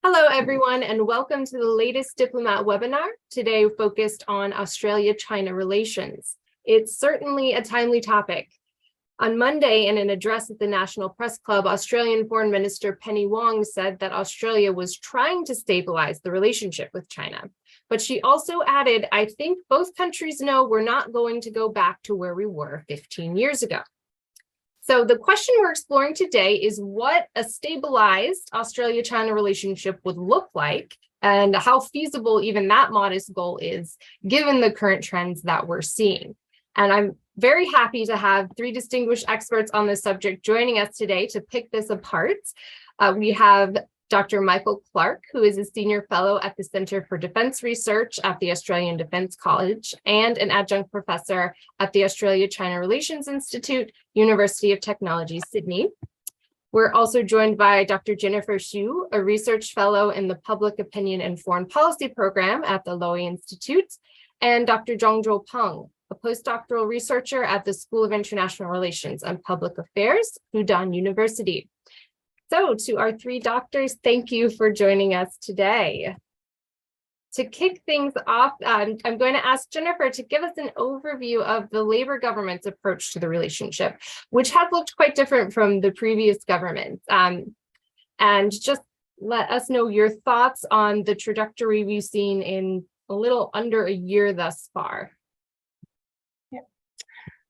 Hello, everyone, and welcome to the latest Diplomat webinar, today focused on Australia-China relations. It's certainly a timely topic. On Monday, in an address at the National Press Club, Australian Foreign Minister Penny Wong said that Australia was trying to stabilize the relationship with China. But she also added, "I think both countries know we're not going to go back to where we were 15 years ago." So the question we're exploring today is what a stabilized Australia-China relationship would look like and how feasible even that modest goal is given the current trends that we're seeing. And I'm very happy to have three distinguished experts on this subject joining us today to pick this apart. We have Dr. Michael Clarke, who is a senior fellow at the Center for Defense Research at the Australian Defense College and an adjunct professor at the Australia-China Relations Institute, University of Technology, Sydney. We're also joined by Dr. Jennifer Xu, a research fellow in the Public Opinion and Foreign Policy program at the Lowy Institute, and Dr. Zhongzhou Peng, a postdoctoral researcher at the School of International Relations and Public Affairs, Fudan University. So to our three doctors, thank you for joining us today. To kick things off, I'm going to ask Jennifer to give us an overview of the Labour government's approach to the relationship, which has looked quite different from the previous government. And just let us know your thoughts on the trajectory we've seen in a little under a year thus far.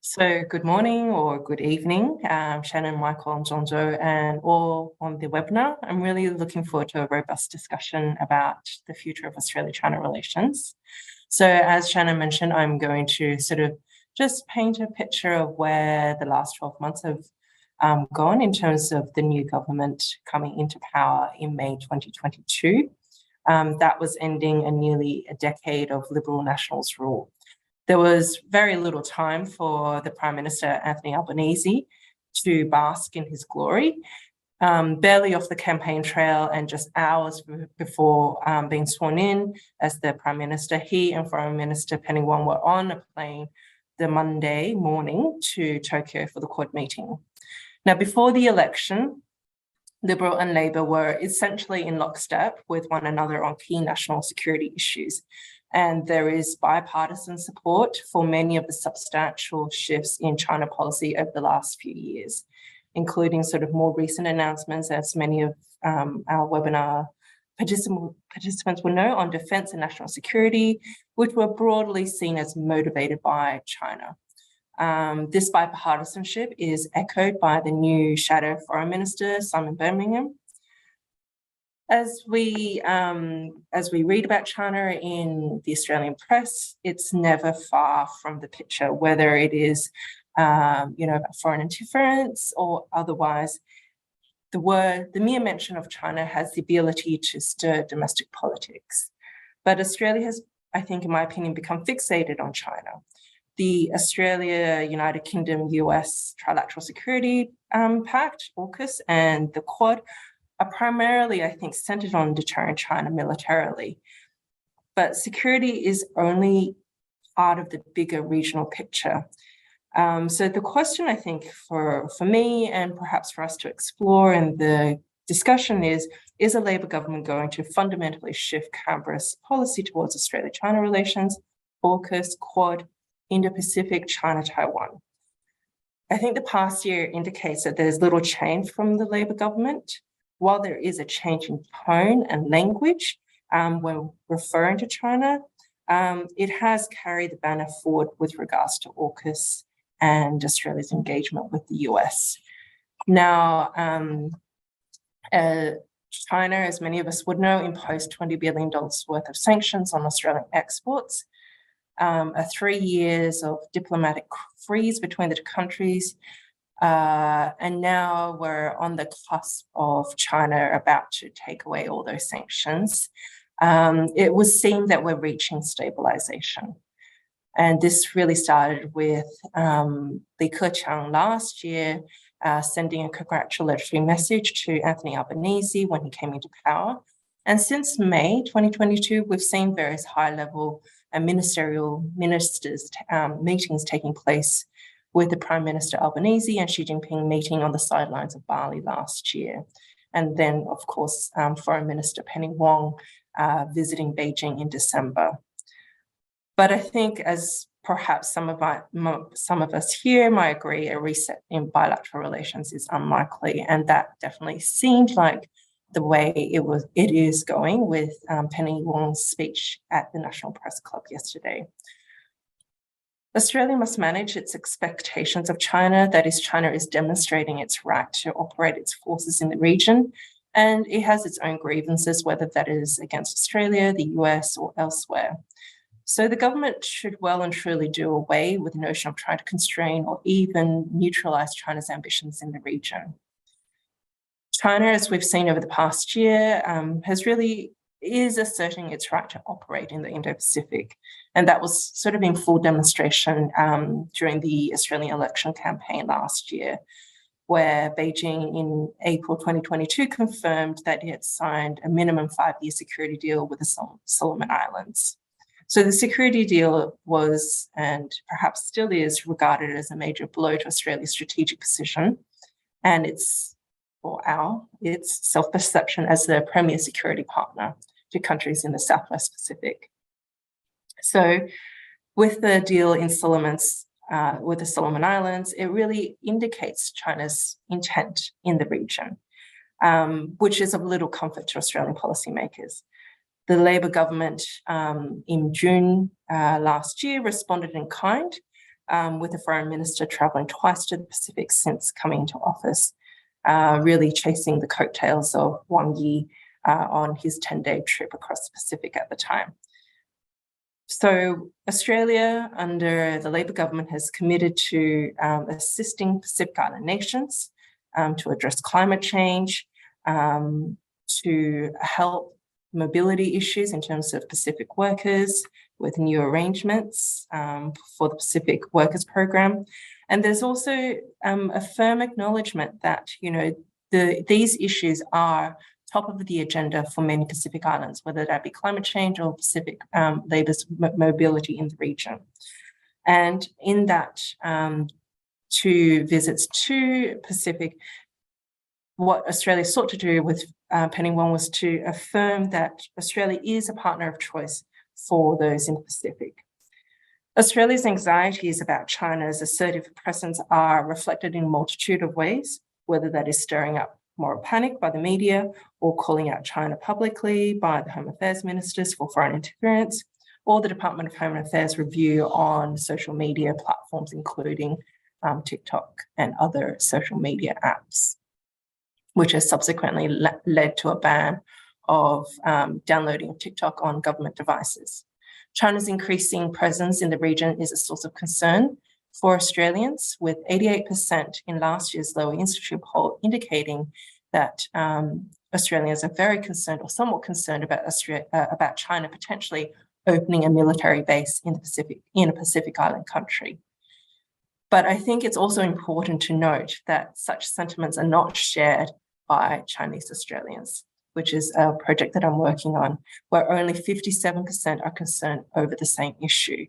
So good morning or good evening, Shannon, Michael, and Zhongzhou, and all on the webinar. I'm really looking forward to a robust discussion about the future of Australia-China relations. So as Shannon mentioned, I'm going to sort of just paint a picture of where the last 12 months have gone in terms of the new government coming into power in May 2022. That was ending nearly a decade of Liberal Nationals rule. There was very little time for the Prime Minister, Anthony Albanese, to bask in his glory. Barely off the campaign trail and just hours before being sworn in as the Prime Minister, he and Foreign Minister Penny Wong were on a plane the Monday morning to Tokyo for the Quad meeting. Now, before the election, Liberal and Labor were essentially in lockstep with one another on key national security issues. And there is bipartisan support for many of the substantial shifts in China policy over the last few years, including sort of more recent announcements, as many of our webinar participants will know, on defense and national security, which were broadly seen as motivated by China. This bipartisanship is echoed by the new Shadow Foreign Minister, Simon Birmingham. As we read about China in the Australian press, it's never far from the picture, whether it is, foreign interference or otherwise. The mere mention of China has the ability to stir domestic politics. But Australia has, I think, in my opinion, become fixated on China. The Australia, United Kingdom, US Trilateral Security Pact, AUKUS, and the Quad are primarily, I think, centered on deterring China militarily. But security is only part of the bigger regional picture. So the question, I think, for me and perhaps for us to explore in the discussion is a Labor government going to fundamentally shift Canberra's policy towards Australia-China relations, AUKUS, Quad, Indo-Pacific, China, Taiwan? I think the past year indicates that there's little change from the Labor government. While there is a change in tone and language when referring to China, it has carried the banner forward with regards to AUKUS and Australia's engagement with the US. Now, China, as many of us would know, imposed $20 billion worth of sanctions on Australian exports, 3 years of diplomatic freeze between the two countries, and now we're on the cusp of China about to take away all those sanctions. It would seem that we're reaching stabilization. And this really started with Li Keqiang last year sending a congratulatory message to Anthony Albanese when he came into power. And since May 2022, we've seen various high-level and ministerial meetings taking place, with the Prime Minister Albanese and Xi Jinping meeting on the sidelines of Bali last year. And then, of course, Foreign Minister Penny Wong visiting Beijing in December. But I think, as perhaps some of us here might agree, a reset in bilateral relations is unlikely, and that definitely seemed like the way it is going with Penny Wong's speech at the National Press Club yesterday. Australia must manage its expectations of China, that is, China is demonstrating its right to operate its forces in the region, and it has its own grievances, whether that is against Australia, the US, or elsewhere. So the government should well and truly do away with the notion of trying to constrain or even neutralize China's ambitions in the region. China, as we've seen over the past year, is asserting its right to operate in the Indo-Pacific. And that was sort of in full demonstration during the Australian election campaign last year, where Beijing in April 2022 confirmed that it had signed a minimum 5-year security deal with the Solomon Islands. So the security deal was, and perhaps still is, regarded as a major blow to Australia's strategic position and its self-perception as the premier security partner to countries in the Southwest Pacific. So with the deal in with the Solomon Islands, it really indicates China's intent in the region, which is of little comfort to Australian policymakers. The Labor government in June last year responded in kind, with the Foreign Minister travelling twice to the Pacific since coming into office, really chasing the coattails of Wang Yi on his 10-day trip across the Pacific at the time. So Australia, under the Labor government, has committed to assisting Pacific Island nations to address climate change, to help mobility issues in terms of Pacific workers with new arrangements for the Pacific Workers Program. And there's also a firm acknowledgement that, these issues are top of the agenda for many Pacific Islands, whether that be climate change or Pacific labor's mobility in the region. And in that 2 visits to Pacific, what Australia sought to do with Penny Wong was to affirm that Australia is a partner of choice for those in the Pacific. Australia's anxieties about China's assertive presence are reflected in a multitude of ways, whether that is stirring up moral panic by the media or calling out China publicly by the Home Affairs Ministers for foreign interference, or the Department of Home Affairs review on social media platforms, including TikTok and other social media apps, which has subsequently led to a ban of downloading of TikTok on government devices. China's increasing presence in the region is a source of concern for Australians, with 88% in last year's Lowy Institute poll indicating that Australians are very concerned or somewhat concerned about China potentially opening a military base in a Pacific Island country. But I think it's also important to note that such sentiments are not shared by Chinese Australians, which is a project that I'm working on, where only 57% are concerned over the same issue.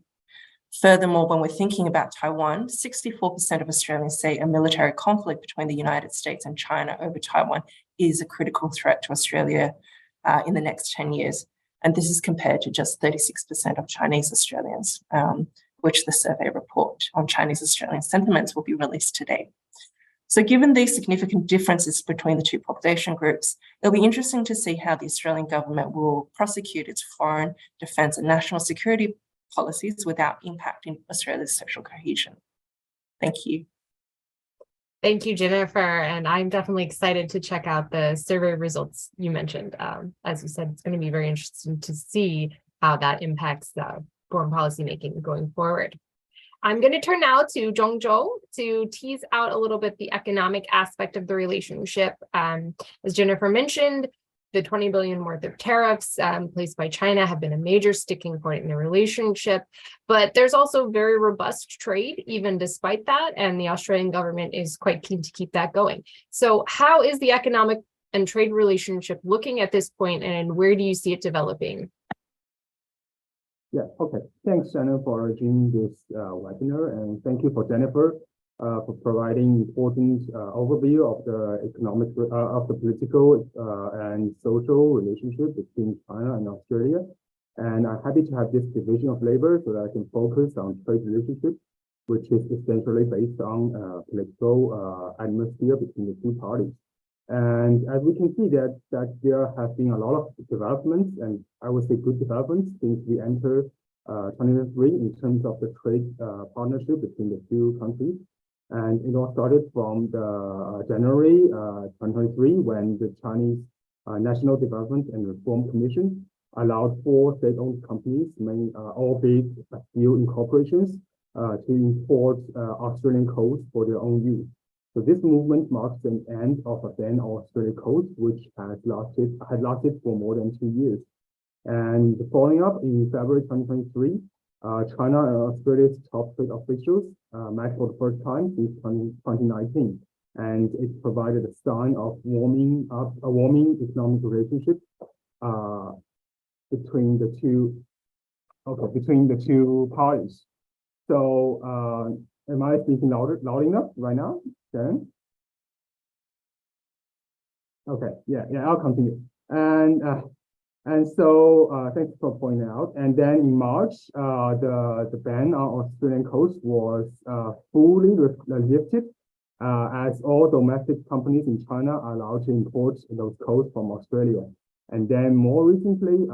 Furthermore, when we're thinking about Taiwan, 64% of Australians say a military conflict between the United States and China over Taiwan is a critical threat to Australia in the next 10 years. And this is compared to just 36% of Chinese Australians, which the survey report on Chinese Australian sentiments will be released today. So given these significant differences between the 2 population groups, it'll be interesting to see how the Australian government will prosecute its foreign, defence and national security policies without impacting Australia's social cohesion. Thank you. Thank you, Jennifer. And I'm definitely excited to check out the survey results you mentioned. As you said, it's going to be very interesting to see how that impacts foreign policy making going forward. I'm going to turn now to Zhongzhou to tease out a little bit the economic aspect of the relationship. As Jennifer mentioned, the 20 billion worth of tariffs placed by China have been a major sticking point in the relationship, but there's also very robust trade even despite that, and the Australian government is quite keen to keep that going. So how is the economic and trade relationship looking at this point, and where do you see it developing? Yeah, okay. Thanks, Shannon, for arranging this webinar, and thank you for Jennifer for providing important overview of the economic, of the political and social relationship between China and Australia. And I'm happy to have this division of labor so that I can focus on trade relationships, which is essentially based on political atmosphere between the two parties. And as we can see that there have been a lot of developments, and I would say good developments since we entered 2023 in terms of the trade partnership between the two countries. And it all started from the January 2023 when the Chinese National Development and Reform Commission allowed 4 state-owned companies, all big steel incorporations, to import Australian coals for their own use. So this movement marks an end of a ban on Australian coals, which had lasted for more than 2 years. And following up in February 2023, China and Australia's top trade officials met for the first time since 2019, and it provided a sign of a warming economic relationship between the two parties. So, am I speaking loud enough right now, Darren? Okay, yeah, I'll continue. And so, thanks for pointing out. And then in March, the ban on Australian coals was fully lifted, as all domestic companies in China are allowed to import those coals from Australia. And then more recently,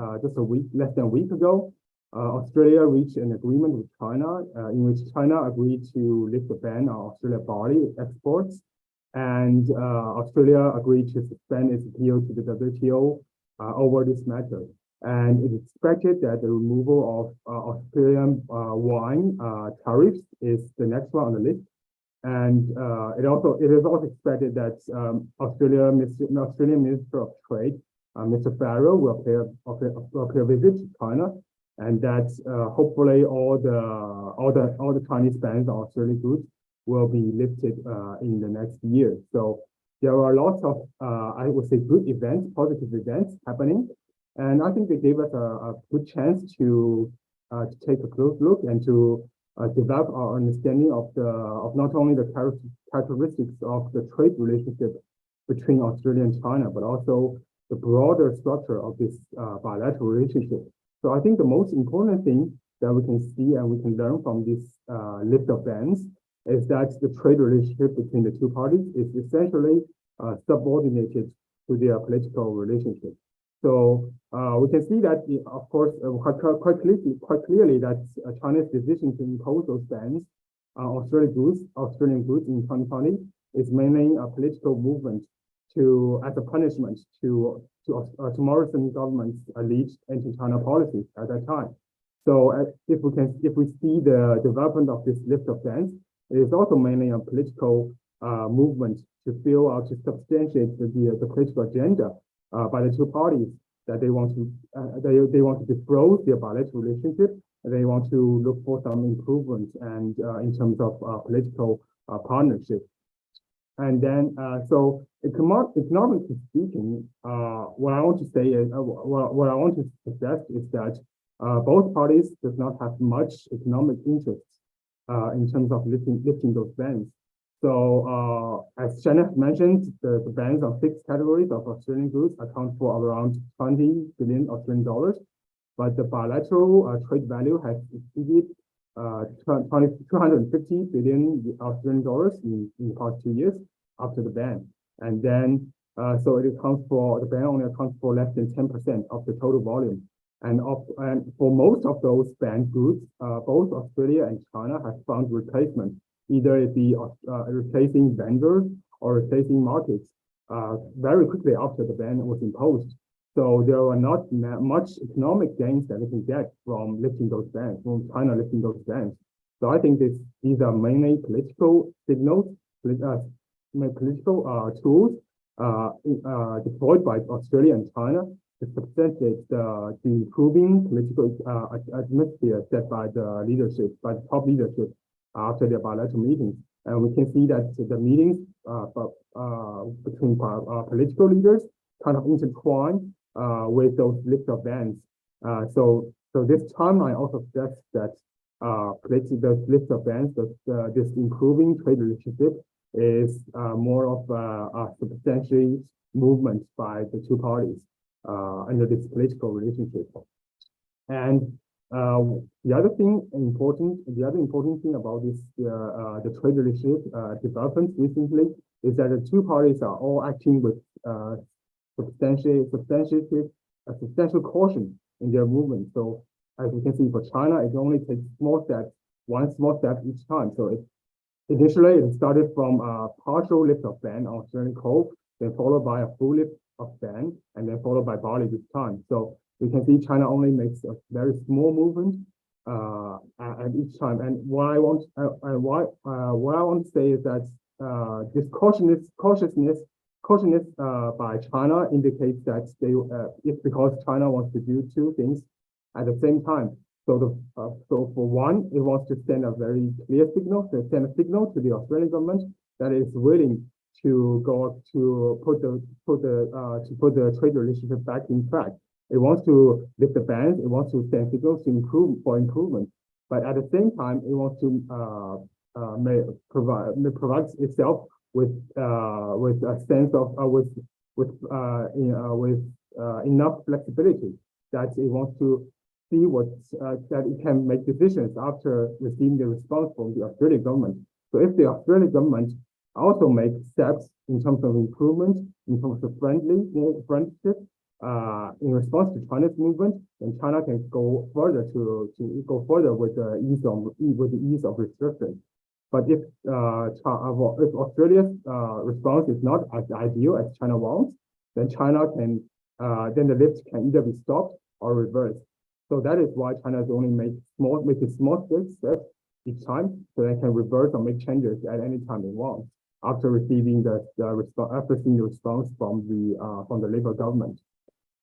less than a week ago, Australia reached an agreement with China, in which China agreed to lift the ban on Australia barley exports, and Australia agreed to suspend its appeal to the WTO over this matter. And it is expected that the removal of Australian wine tariffs is the next one on the list. And it is also expected that Australian Minister of Trade, Mr. Farrell, will pay a visit to China, and that hopefully all the Chinese bans on Australian goods will be lifted in the next year. So there are lots of I would say good events, positive events happening, and I think they gave us a good chance to take a close look and to develop our understanding of not only the characteristics of the trade relationship between Australia and China, but also the broader structure of this bilateral relationship. So I think the most important thing that we can see and we can learn from this list of bans is that the trade relationship between the two parties is essentially subordinated to their political relationship. So we can see that, of course, quite clearly that China's decision to impose those bans on Australian goods in 2020 is mainly a political movement as a punishment to Morrison government's lead anti-China policies at that time. So if we see the development of this list of bans, it is also mainly a political movement to substantiate the political agenda by the two parties that they want to defrost their bilateral relationship, and they want to look for some improvement and in terms of political partnership. And then, so economically speaking, what I want to say is, what I want to suggest is that both parties does not have much economic interest in terms of lifting those bans. So, as Shannon mentioned, the bans on 6 categories of Australian goods account for around 20 billion Australian dollars, but the bilateral trade value has exceeded 250 billion Australian dollars in the past 2 years after the ban. And then, so the ban only accounts for less than 10% of the total volume. And for most of those banned goods, both Australia and China have found replacement, either it be replacing vendors or replacing markets very quickly after the ban was imposed. So there are not much economic gains that we can get from lifting those bans, from China lifting those bans. So I think these are mainly political signals, political tools deployed by Australia and China to substantiate the improving political atmosphere set by the top leadership after their bilateral meetings. And we can see that the meetings between political leaders kind of intertwine with those list of bans. So this timeline also suggests that the list of bans, this improving trade relationship is more of a substantial movement by the two parties under this political relationship. And the other important thing about this the trade relationship development recently is that the two parties are all acting with substantial caution in their movement. So as you can see, for China, it only takes one small step each time. So initially it started from a partial lift of ban on Australian coal, then followed by a full lift of ban, and then followed by barley this time. So we can see China only makes a very small movement at each time. And what I want to say is that this cautiousness by China indicates that it's because China wants to do two things at the same time. So so for one, it wants to send a very clear signal, to the Australian government that it's willing to put the trade relationship back in track. It wants to lift the bans. It wants to send signals to improvement. But at the same time, it wants to provide itself with a sense of enough flexibility that it wants to see that it can make decisions after receiving the response from the Australian government. So if the Australian government also makes steps in terms of improvement, in terms of friendship, in response to China's movement, then China can go further with the ease of restrictions. But if Australia's response is not as ideal as China wants, then then the lift can either be stopped or reversed. So that is why China is only making small steps each time, so they can reverse or make changes at any time they want after receiving the response from the Labour government.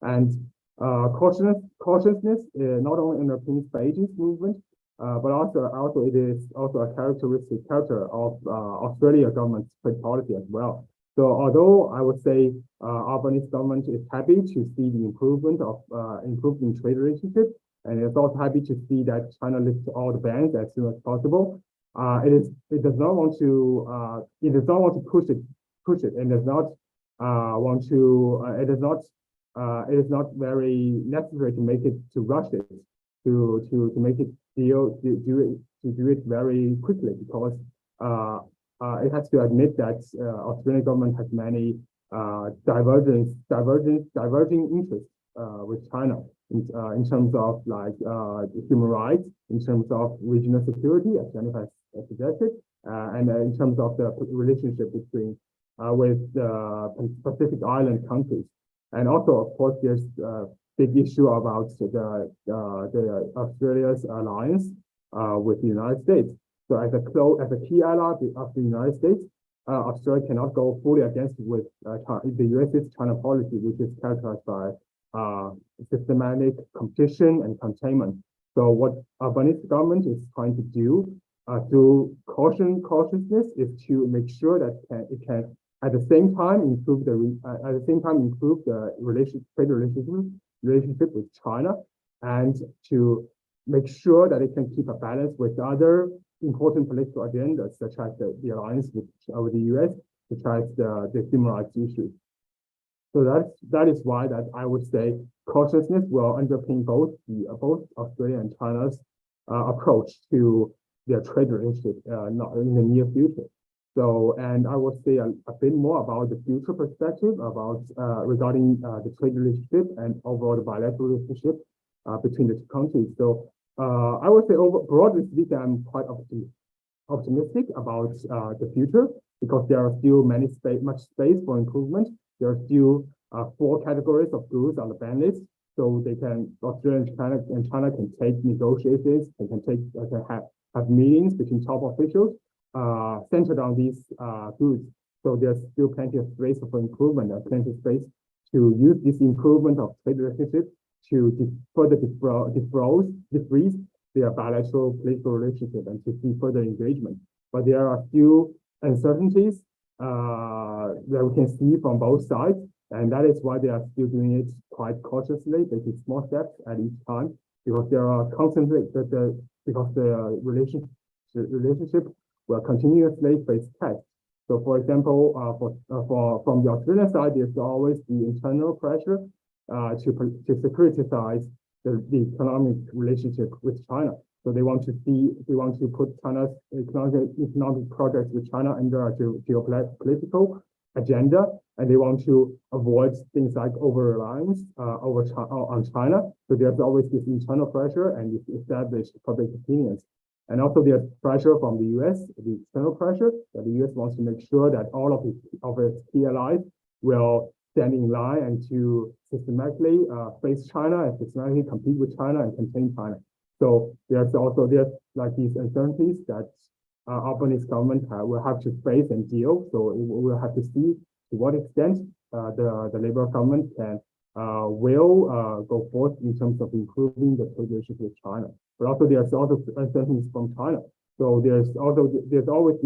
And cautiousness not only underpins Beijing's movement, but also it is also a character of Australia government's trade policy as well. So although I would say Albanese government is happy to see the improvement of improving trade relationship, and it's also happy to see that China lifts all the bans as soon as possible. It does not want to push it, and does not want to. It is not very necessary to rush it to make it do it very quickly, because it has to admit that Australian government has many diverging interests with China in terms of human rights, in terms of regional security, as Jennifer has suggested, and in terms of the relationship between with the Pacific Island countries. And also, of course, there's a big issue about the Australia's alliance with the United States. So as a key ally of the United States, Australia cannot go fully against with the USChina policy, which is characterized by systematic competition and containment. So what Albanese government is trying to do through cautiousness is to make sure that it can at the same time improve the trade relationship with China, and to make sure that it can keep a balance with other important political agendas, such as the alliance with the US, such as the human rights issues. So that is why that I would say cautiousness will underpin both Australia and China's approach to their trade relationship in the near future. So, and I will say a bit more about the future perspective about regarding the trade relationship and overall the bilateral relationship between the two countries. So I would say broadly speaking, I'm quite optimistic about the future, because there are still much space for improvement. There are still 4 categories of goods on the ban list, so Australia and China can take negotiations. They can have meetings between top officials centered on these goods. So there's still plenty of space for improvement, and plenty of space to use this improvement of trade relationship to further defreeze their bilateral political relationship and to see further engagement. But there are still uncertainties that we can see from both sides, and that is why they are still doing it quite cautiously, taking small steps at each time. because there are constantly because the relationship will continuously face tests. So, for example, from the Australian side, there's always the internal pressure to securitize the economic relationship with China. So they want to put China's economic projects with China under a geopolitical agenda, and they want to avoid things like over-reliance on China. So there's always this internal pressure and this established public opinions. And also there's pressure from the US, the external pressure, that the US wants to make sure that all of its key allies will stand in line and to systematically face China and systematically compete with China and contain China. So there's like these uncertainties that Albanese government will have to face and deal. So we'll have to see to what extent the Labour government will go forth in terms of improving the trade relations with China. But also there's also uncertainties from China. So there's always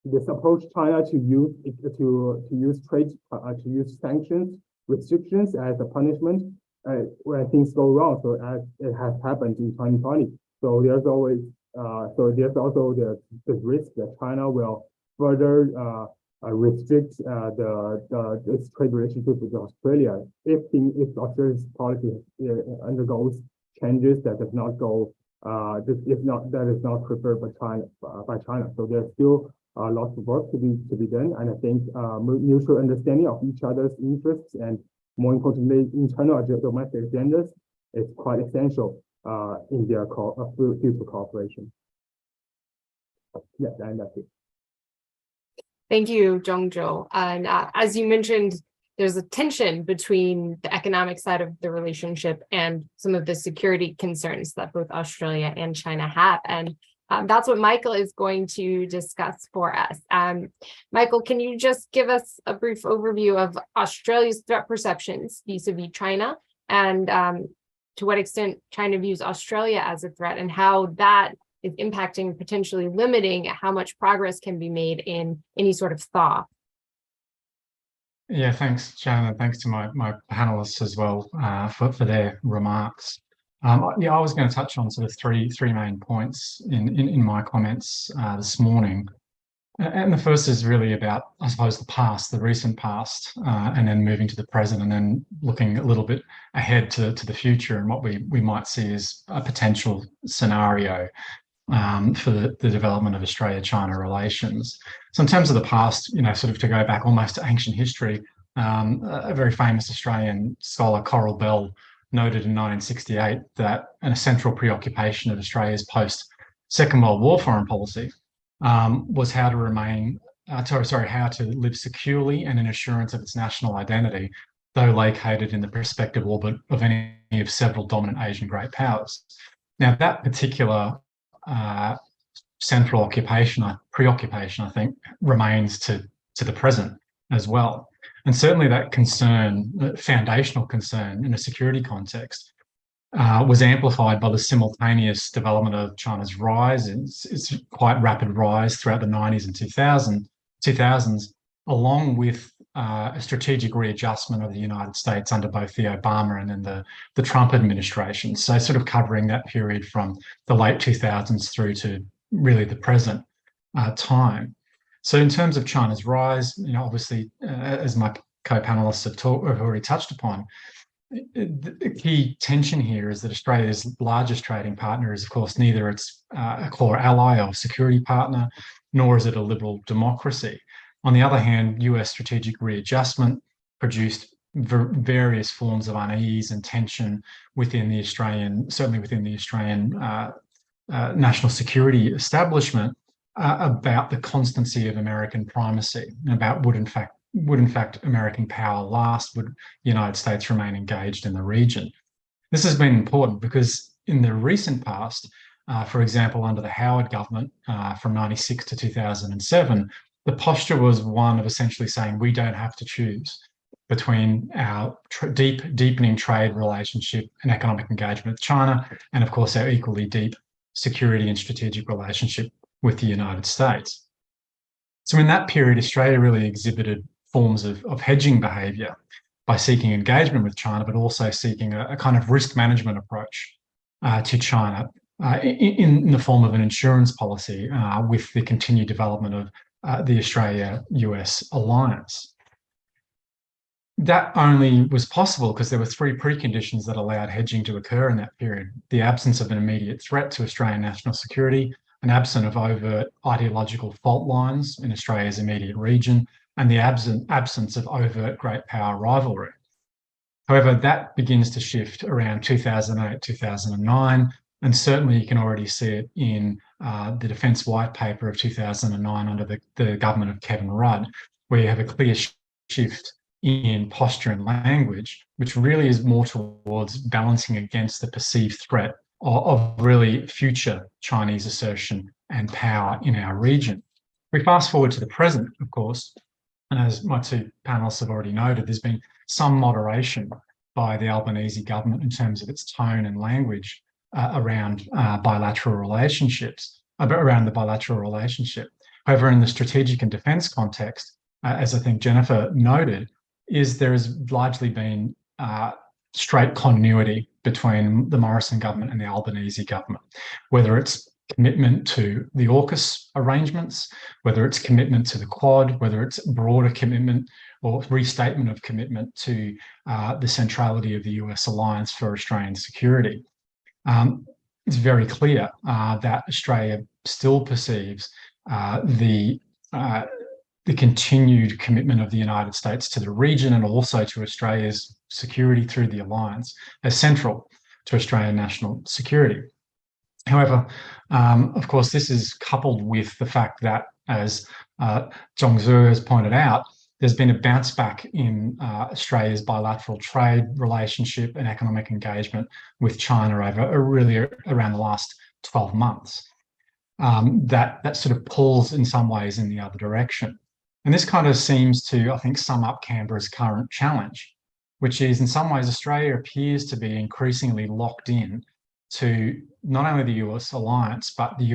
this approach China to use sanctions, restrictions as a punishment when things go wrong. So as it has happened in 2020. So there's also the risk that China will further restrict its trade relationship with Australia if Australia's policy undergoes changes that does not go that is not preferred by China. So there's still lots of work to be done, and I think mutual understanding of each other's interests and, more importantly, internal domestic agendas is quite essential in their future cooperation. Yeah, and that's it. Thank you, Zhongzhou. And as you mentioned, there's a tension between the economic side of the relationship and some of the security concerns that both Australia and China have. And that's what Michael is going to discuss for us. Michael, can you just give us a brief overview of Australia's threat perceptions vis-a-vis China, and to what extent China views Australia as a threat, and how that is impacting, potentially limiting how much progress can be made in any sort of thaw? Yeah, thanks, Shannon, and thanks to my panelists as well for their remarks. Yeah, I was going to touch on sort of three main points in my comments this morning. And the first is really about, I suppose, the past, the recent past, and then moving to the present, and then looking a little bit ahead to the future and what we might see as a potential scenario for the development of Australia-China relations. So in terms of the past, sort of to go back almost to ancient history, a very famous Australian scholar, Coral Bell, noted in 1968 that a central preoccupation of Australia's post-Second World War foreign policy was how to live securely and in assurance of its national identity, though located in the prospective orbit of any of several dominant Asian great powers. Now, that particular central preoccupation, I think, remains to the present as well. And certainly that concern, foundational concern in a security context, was amplified by the simultaneous development of China's rise, its quite rapid rise throughout the 90s and 2000s, along with a strategic readjustment of the United States under both the Obama and then the Trump administration. So sort of covering that period from the late 2000s through to really the present time. So in terms of China's rise, obviously, as my co-panelists have already touched upon, the key tension here is that Australia's largest trading partner is, of course, neither its a core ally or security partner, nor is it a liberal democracy. On the other hand, US strategic readjustment produced various forms of unease and tension within the Australian, certainly within the Australian national security establishment, about the constancy of American primacy, about would in fact American power last, would the United States remain engaged in the region. This has been important because in the recent past, for example, under the Howard government from 96 to 2007, the posture was one of essentially saying we don't have to choose between our deepening trade relationship and economic engagement with China, and of course our equally deep security and strategic relationship with the United States. So in that period, Australia really exhibited forms of hedging behaviour. by seeking engagement with China, but also seeking a kind of risk management approach to China in the form of an insurance policy with the continued development of the Australia-US alliance. That only was possible because there were three preconditions that allowed hedging to occur in that period: the absence of an immediate threat to Australian national security, an absence of overt ideological fault lines in Australia's immediate region, and the absence of overt great power rivalry. However, that begins to shift around 2008, 2009, and certainly you can already see it in the Defence White Paper of 2009 under the government of Kevin Rudd, where you have a clear shift in posture and language, which really is more towards balancing against the perceived threat of really future Chinese assertion and power in our region. We fast forward to the present, of course, and as my two panelists have already noted, there's been some moderation by the Albanese government in terms of its tone and language around bilateral relationships, around the bilateral relationship. However, in the strategic and defence context, as I think Jennifer noted, there has largely been straight continuity between the Morrison government and the Albanese government, whether it's commitment to the AUKUS arrangements, whether it's commitment to the Quad, whether it's broader commitment or restatement of commitment to the centrality of the US alliance for Australian security. It's very clear that Australia still perceives the continued commitment of the United States to the region and also to Australia's security through the alliance as central to Australian national security. However, of course, this is coupled with the fact that, as Zhongzhu has pointed out, there's been a bounce back in Australia's bilateral trade relationship and economic engagement with China over really around the last 12 months. That sort of pulls in some ways in the other direction. And this kind of seems to, I think, sum up Canberra's current challenge, which is in some ways Australia appears to be increasingly locked in to not only the US alliance, but the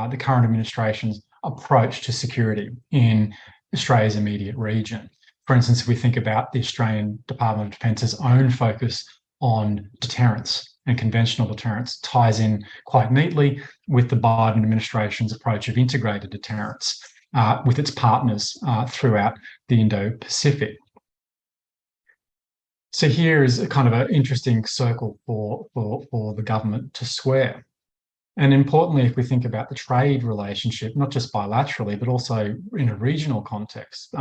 the current administration's approach to security in Australia's immediate region. For instance, if we think about the Australian Department of Defence's own focus on deterrence and conventional deterrence ties in quite neatly with the Biden administration's approach of integrated deterrence with its partners throughout the Indo-Pacific. So here is a kind of an interesting circle for the government to square. And importantly, if we think about the trade relationship, not just bilaterally, but also in a regional context,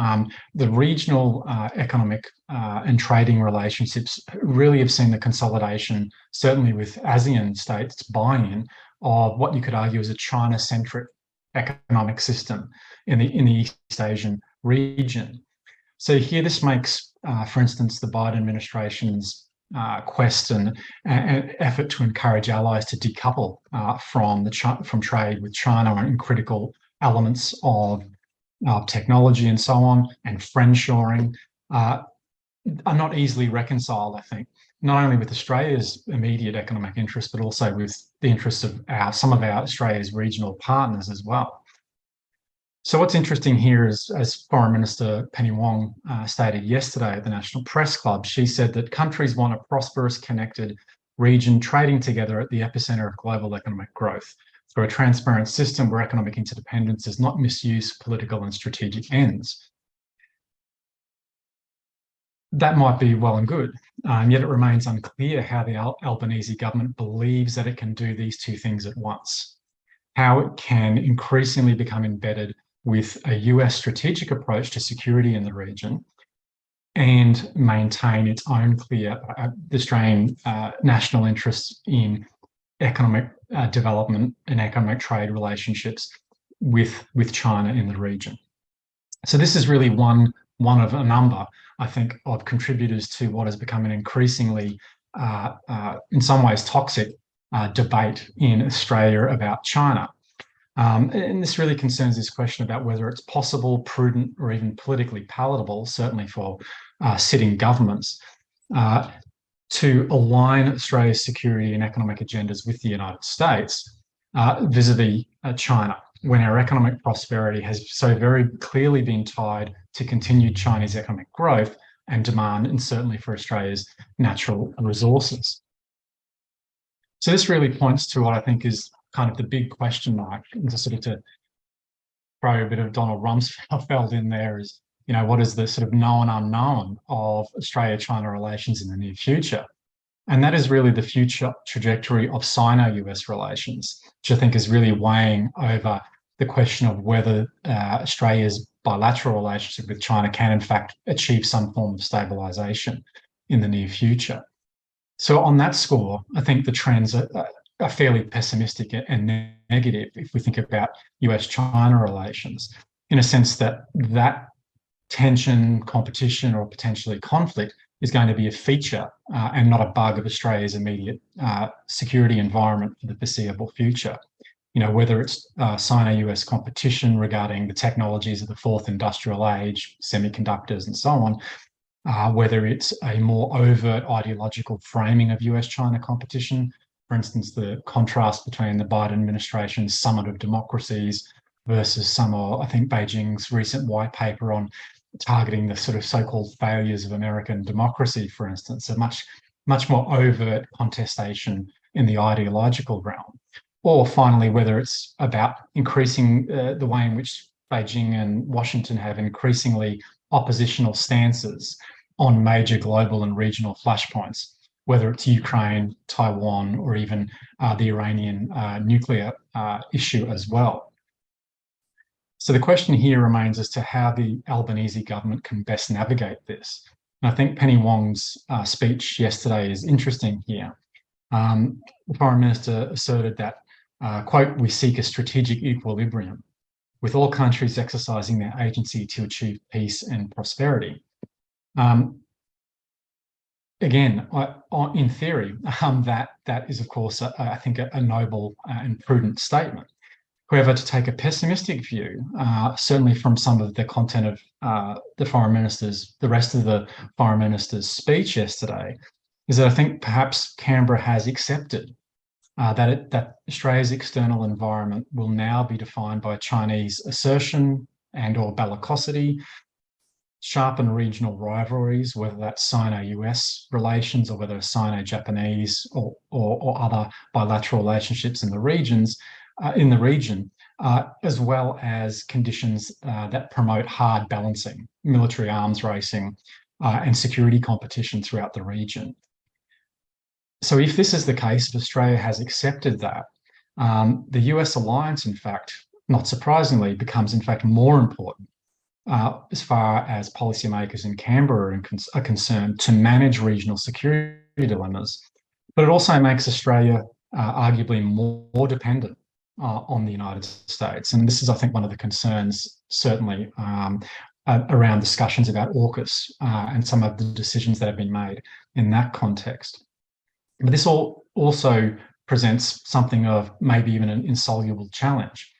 the regional economic and trading relationships really have seen the consolidation, certainly with ASEAN states' buy-in of what you could argue is a China-centric economic system in the East Asian region. So here this makes, for instance, the Biden administration's quest and effort to encourage allies to decouple from trade with China and critical elements of technology and so on, and friendshoring are not easily reconciled, I think, not only with Australia's immediate economic interests, but also with the interests of some of Australia's regional partners as well. So what's interesting here is, as Foreign Minister Penny Wong stated yesterday at the National Press Club, she said that countries want a prosperous, connected region trading together at the epicenter of global economic growth through a transparent system where economic interdependence is not misused for political and strategic ends. That might be well and good, yet it remains unclear how the Albanese government believes that it can do these two things at once, how it can increasingly become embedded with a US strategic approach to security in the region and maintain its own clear Australian national interests in economic development and economic trade relationships with China in the region. So this is really one of a number, I think, of contributors to what has become an increasingly, in some ways, toxic debate in Australia about China. And this really concerns this question about whether it's possible, prudent, or even politically palatable, certainly for sitting governments, to align Australia's security and economic agendas with the United States vis-a-vis China, when our economic prosperity has so very clearly been tied to continued Chinese economic growth and demand, and certainly for Australia's natural resources. So this really points to what I think is kind of the big question mark, and to throw a bit of Donald Rumsfeld in there is, what is the sort of known unknown of Australia-China relations in the near future? And that is really the future trajectory of Sino-US relations, which I think is really weighing over the question of whether Australia's bilateral relationship with China can in fact achieve some form of stabilisation in the near future. So on that score, I think the trends are fairly pessimistic and negative if we think about US-China relations, in a sense that tension, competition, or potentially conflict is going to be a feature and not a bug of Australia's immediate security environment for the foreseeable future. Whether it's Sino-US competition regarding the technologies of the fourth industrial age, semiconductors and so on, whether it's a more overt ideological framing of US-China competition, for instance, the contrast between the Biden administration's summit of democracies versus I think Beijing's recent white paper on targeting the sort of so-called failures of American democracy, for instance, a much more overt contestation in the ideological realm. Or finally, whether it's about increasing the way in which Beijing and Washington have increasingly oppositional stances on major global and regional flashpoints, whether it's Ukraine, Taiwan, or even the Iranian nuclear issue as well. So the question here remains as to how the Albanese government can best navigate this. And I think Penny Wong's speech yesterday is interesting here. The Foreign Minister asserted that, quote, "We seek a strategic equilibrium with all countries exercising their agency to achieve peace and prosperity." Again, in theory, that is, of course, I think a noble and prudent statement. However, to take a pessimistic view, certainly from some of the content of the rest of the Foreign Minister's speech yesterday, is that I think perhaps Canberra has accepted that Australia's external environment will now be defined by Chinese assertion and/or bellicosity, sharpened regional rivalries, whether that's Sino-US relations or whether it's Sino-Japanese or other bilateral relationships in the region, as well as conditions that promote hard balancing, military arms racing, and security competition throughout the region. So if this is the case, if Australia has accepted that, the US alliance, in fact, not surprisingly, becomes in fact more important as far as policymakers in Canberra are concerned to manage regional security dilemmas. But it also makes Australia arguably more dependent on the United States. And this is, I think, one of the concerns, certainly, around discussions about AUKUS and some of the decisions that have been made in that context. But this also presents something of maybe even an insoluble challenge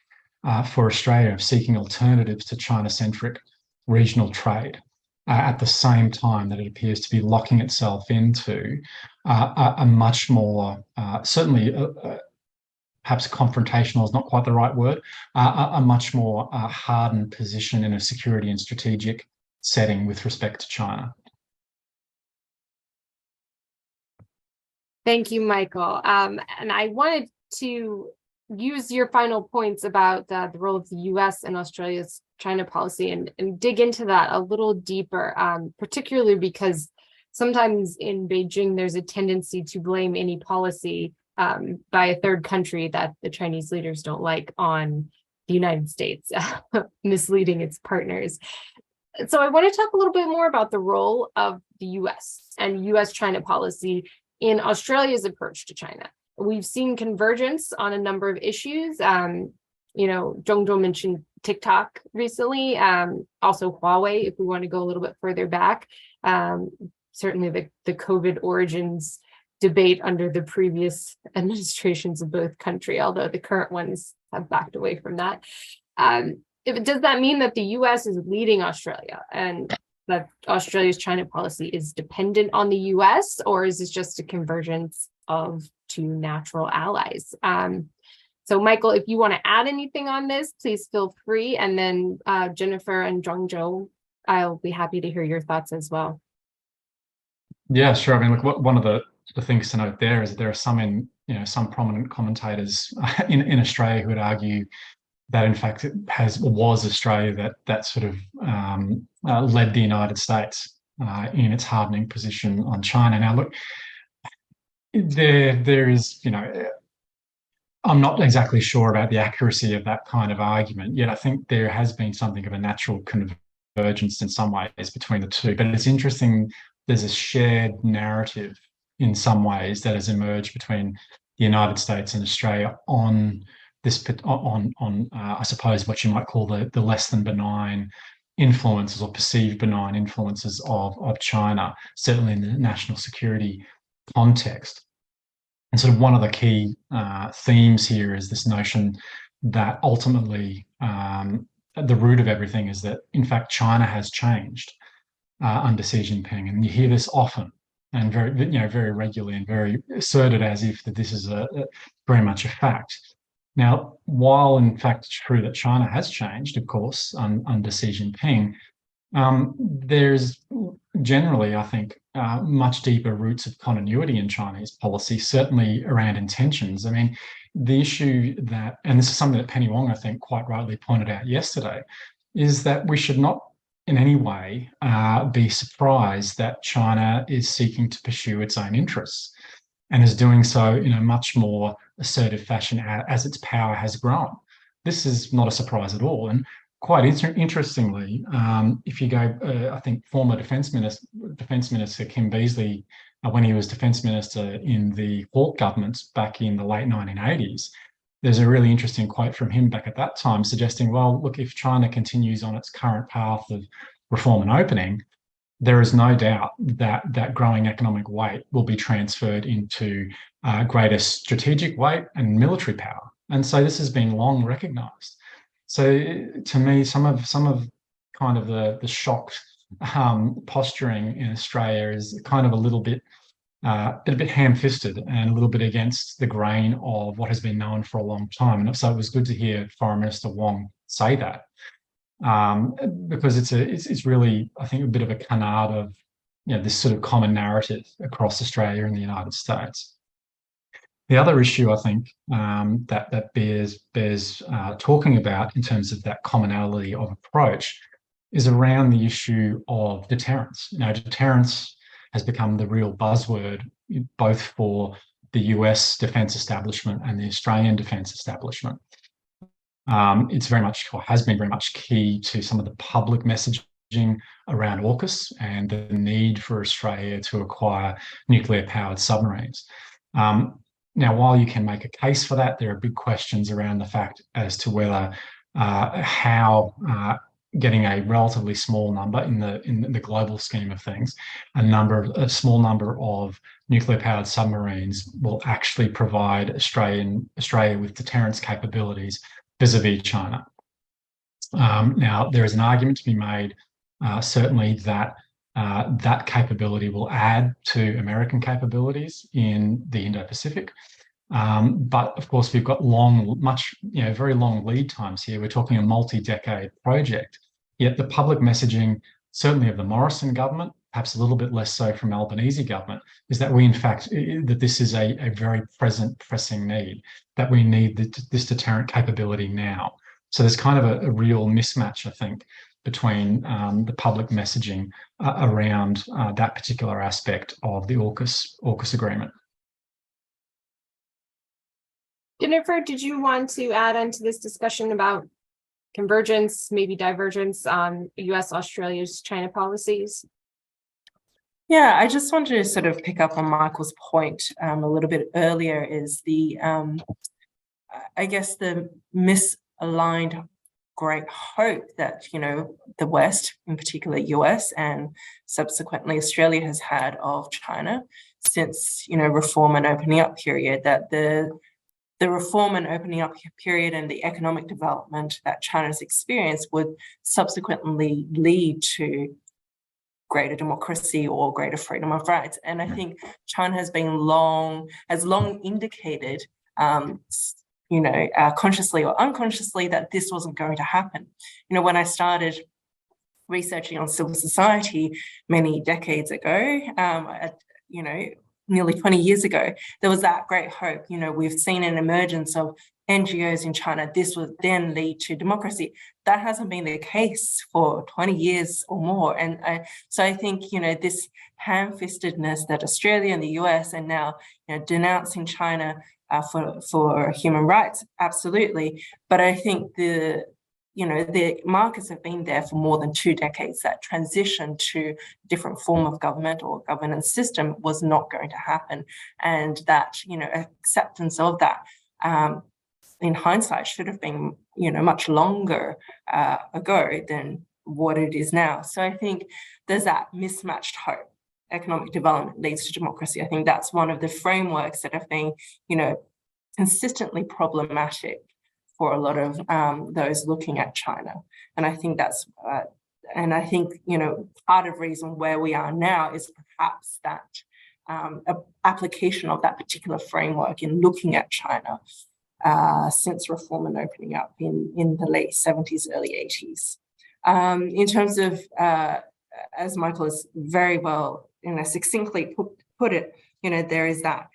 for Australia of seeking alternatives to China-centric regional trade at the same time that it appears to be locking itself into a much more, certainly perhaps confrontational is not quite the right word, a much more hardened position in a security and strategic setting with respect to China. Thank you, Michael. And I wanted to use your final points about the role of the US and Australia's China policy and dig into that a little deeper, particularly because sometimes in Beijing, there's a tendency to blame any policy by a third country that the Chinese leaders don't like on the United States, misleading its partners. So I want to talk a little bit more about the role of the US and US-China policy in Australia's approach to China. We've seen convergence on a number of issues. Zhongzhou mentioned TikTok recently, also Huawei, if we want to go a little bit further back. Certainly the COVID origins debate under the previous administrations of both countries, although the current ones have backed away from that. Does that mean that the US is leading Australia and that Australia's China policy is dependent on the US, or is this just a convergence of two natural allies? So Michael, if you want to add anything on this, please feel free. And then Jennifer and Zhongzhou, I'll be happy to hear your thoughts as well. Yeah, sure. I mean, look, one of the things to note there is that there are some prominent commentators in Australia who would argue that in fact it was Australia that sort of led the United States in its hardening position on China. Now, look, there is, I'm not exactly sure about the accuracy of that kind of argument, yet I think there has been something of a natural convergence in some ways between the two. But it's interesting, there's a shared narrative in some ways that has emerged between the United States and Australia on this, I suppose, what you might call the less than benign influences or perceived benign influences of China, certainly in the national security context. And sort of one of the key themes here is this notion that ultimately at the root of everything is that, in fact, China has changed under Xi Jinping. And you hear this often and very regularly and very asserted as if that this is very much a fact. Now, while in fact it's true that China has changed, of course, under Xi Jinping, there's generally, I think, much deeper roots of continuity in Chinese policy, certainly around intentions. I mean, the issue that, and this is something that Penny Wong, I think, quite rightly pointed out yesterday, is that we should not in any way be surprised that China is seeking to pursue its own interests and is doing so in a much more assertive fashion as its power has grown. This is not a surprise at all. And quite interestingly, if you go, I think former Defence Minister Kim Beazley, when he was Defence Minister in the Hawke government back in the late 1980s, there's a really interesting quote from him back at that time suggesting, well, look, if China continues on its current path of reform and opening, there is no doubt that growing economic weight will be transferred into greater strategic weight and military power. And so this has been long recognised. So to me, some of kind of the shocked posturing in Australia is kind of a little bit ham-fisted and a little bit against the grain of what has been known for a long time. And so it was good to hear Foreign Minister Wong say that, because it's really, I think, a bit of a canard of this sort of common narrative across Australia and the United States. The other issue, I think, that bears talking about in terms of that commonality of approach is around the issue of deterrence. Deterrence has become the real buzzword both for the US defence establishment and the Australian defence establishment. It's very much, or has been very much, key to some of the public messaging around AUKUS and the need for Australia to acquire nuclear-powered submarines. Now, while you can make a case for that, there are big questions around the fact as to whether how getting a relatively small number in the global scheme of things, a small number of nuclear-powered submarines will actually provide Australia with deterrence capabilities vis-a-vis China. Now, there is an argument to be made, certainly, that that capability will add to American capabilities in the Indo-Pacific. But of course, we've got very long lead times here. We're talking a multi-decade project. Yet the public messaging, certainly of the Morrison government, perhaps a little bit less so from Albanese government, is that that this is a very present, pressing need, that we need this deterrent capability now. So there's kind of a real mismatch, I think, between the public messaging around that particular aspect of the AUKUS agreement. Jennifer, did you want to add on to this discussion about convergence, maybe divergence on US, Australia's China policies? Yeah, I just wanted to sort of pick up on Michael's point a little bit earlier, is the, I guess, the misaligned great hope that, the West, in particular US and subsequently Australia, has had of China since, reform and opening up period, that the reform and opening up period and the economic development that China's experienced would subsequently lead to greater democracy or greater freedom of rights. And I think China has long indicated, consciously or unconsciously, that this wasn't going to happen. When I started researching on civil society many decades ago, nearly 20 years ago, there was that great hope. We've seen an emergence of NGOs in China. This would then lead to democracy. That hasn't been the case for 20 years or more. And so I think, this ham-fistedness that Australia and the US are now, denouncing China for human rights, absolutely. But I think the markers have been there for more than 2 decades. That transition to a different form of government or governance system was not going to happen. And that, acceptance of that, in hindsight, should have been, much longer ago than what it is now. So I think there's that mismatched hope. Economic development leads to democracy. I think that's one of the frameworks that have been, consistently problematic for a lot of those looking at China. And I think that's, part of reason where we are now is perhaps that application of that particular framework in looking at China since reform and opening up in the late 70s, early 80s. In terms of, as Michael has very well, succinctly put it, there is that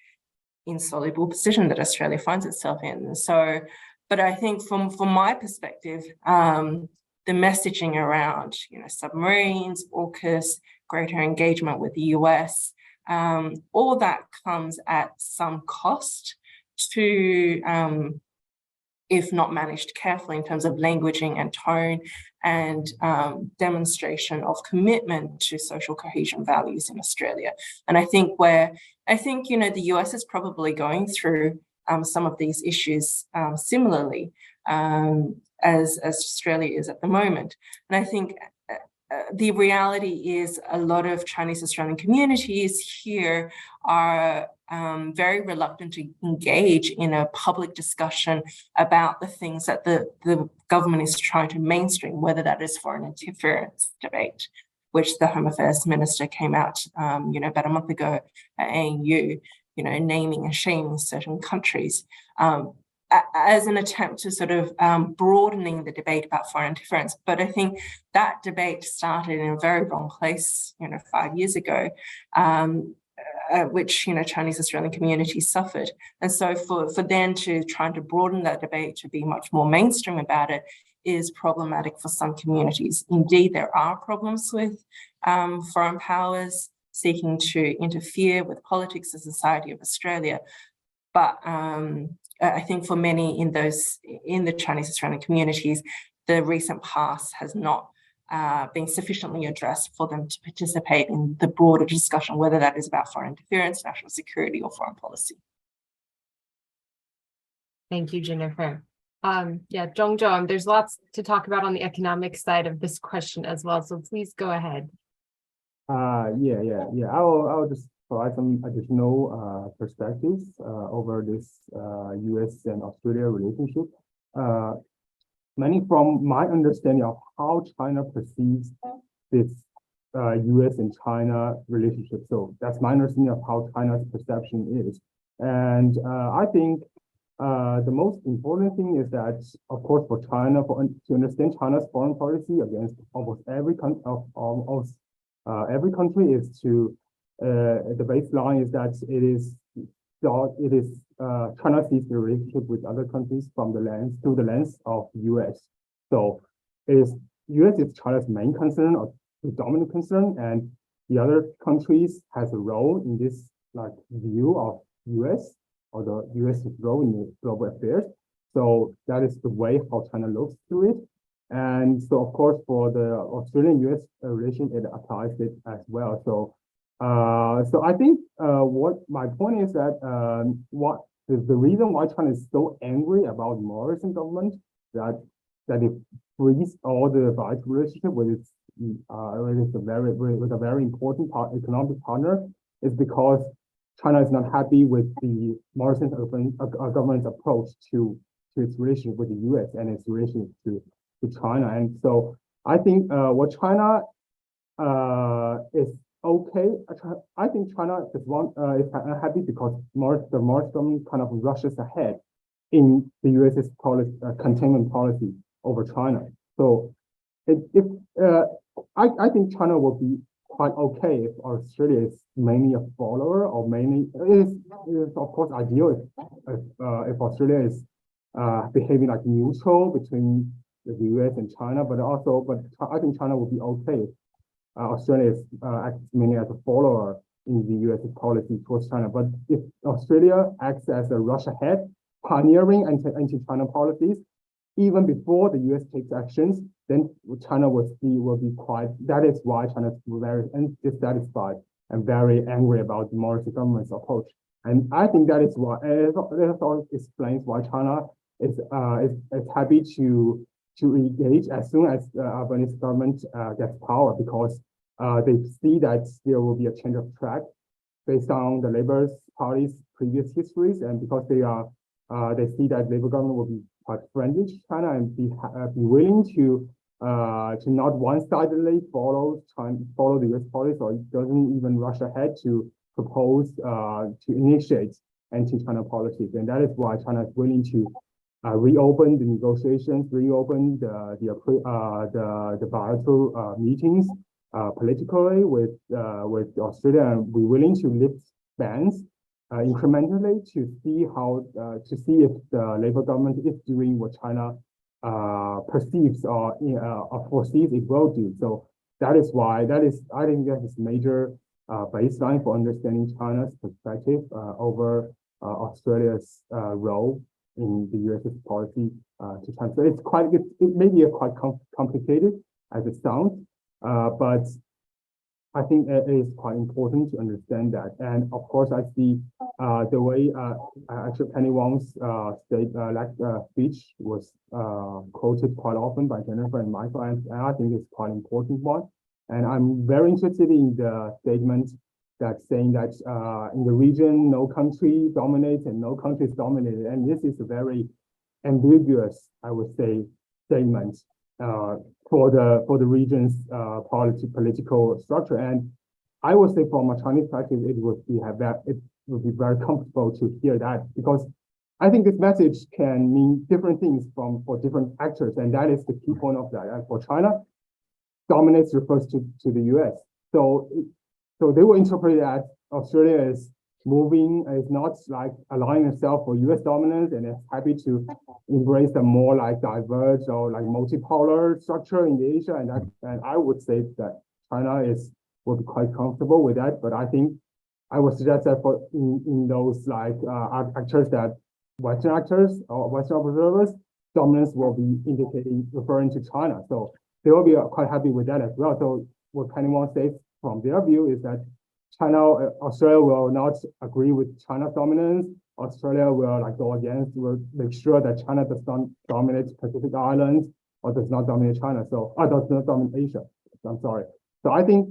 insoluble position that Australia finds itself in. So, but I think from my perspective, the messaging around, submarines, AUKUS, greater engagement with the US, all that comes at some cost to, if not managed carefully in terms of languaging and tone and demonstration of commitment to social cohesion values in Australia. And I think the US is probably going through some of these issues similarly as Australia is at the moment. And I think the reality is a lot of Chinese Australian communities here are very reluctant to engage in a public discussion about the things that the government is trying to mainstream, whether that is foreign interference debate, which the Home Affairs Minister came out, about a month ago at ANU, naming and shaming certain countries as an attempt to sort of broadening the debate about foreign interference. But I think that debate started in a very wrong place, 5 years ago, which, Chinese Australian communities suffered. And so for them to try to broaden that debate to be much more mainstream about it is problematic for some communities. Indeed, there are problems with foreign powers seeking to interfere with politics and society of Australia. But I think for many in the Chinese Australian communities, the recent past has not been sufficiently addressed for them to participate in the broader discussion, whether that is about foreign interference, national security, or foreign policy. Thank you, Jennifer. Zhongzhou, there's lots to talk about on the economic side of this question as well, so please go ahead. I'll just provide some additional perspectives over this US and Australia relationship. Mainly from my understanding of how China perceives this US and China relationship. So that's my understanding of how China's perception is. And I think the most important thing is that, of course, for China, to understand China's foreign policy against almost every country is to the baseline is that China sees the relationship with other countries through the lens of US. So US is China's main concern or predominant concern, and the other countries has a role in this view of US or the US's role in the global affairs. So that is the way how China looks to it. And so, of course, for the Australian-US relation, it applies it as well. So I think what my point is that what is the reason why China is so angry about Morrison government that it frees all the vital relationship with a very important economic partner is because China is not happy with the Morrison government's approach to its relationship with the US and its relationship to China. And so I think what China is okay. I think China is happy because the Morrison government kind of rushes ahead in the US's containment policy over China. So I think China will be quite okay if Australia is mainly a follower, or mainly is of course ideal if Australia is behaving like neutral between the US and China, but I think China will be okay if Australia is acts mainly as a follower in the US policy towards China. But if Australia acts as a rush ahead, pioneering anti-China policies, even before the US takes actions, then China will be quite. That is why China is very dissatisfied and very angry about the Morrissey government's approach. And I think that is why it also explains why China is happy to engage as soon as the Albanese government gets power, because they see that there will be a change of track based on the Labour Party's previous histories, and because they see that Labour government will be quite friendly to China and be willing to not one-sidedly follow the US policy, or it doesn't even rush ahead to propose to initiate anti-China policies. And that is why China is willing to reopen the negotiations, reopen the bilateral meetings politically with Australia, and we're willing to lift bans incrementally to see if the Labour government is doing what China perceives or foresees it will do. So I think that is major baseline for understanding China's perspective over Australia's role in the US's policy to China. So it may be quite complicated as it sounds, but I think it is quite important to understand that. And of course, I see the way actually Penny Wong's speech was quoted quite often by Jennifer and Michael, and I think it's quite an important one. And I'm very interested in the statement that's saying that in the region, no country dominates and no country is dominated. And this is a very ambiguous, I would say, statement for the region's political structure. And I would say from a Chinese perspective, it would be very comfortable to hear that, because I think this message can mean different things for different actors, and that is the key point of that. And for China, dominates refers to the US. So they will interpret it as Australia is moving, is not like allowing itself for US dominance, and is happy to embrace a more like diverse or like multipolar structure in Asia. And I would say that China will be quite comfortable with that. But I think I would suggest that for in those like actors, that Western actors or Western observers, dominance will be referring to China. So they will be quite happy with that as well. So what Penny Wong says from their view is that Australia will not agree with China's dominance. Australia will make sure that China does not dominate Pacific Islands or does not dominate China. So does not dominate Asia. I'm sorry. So I think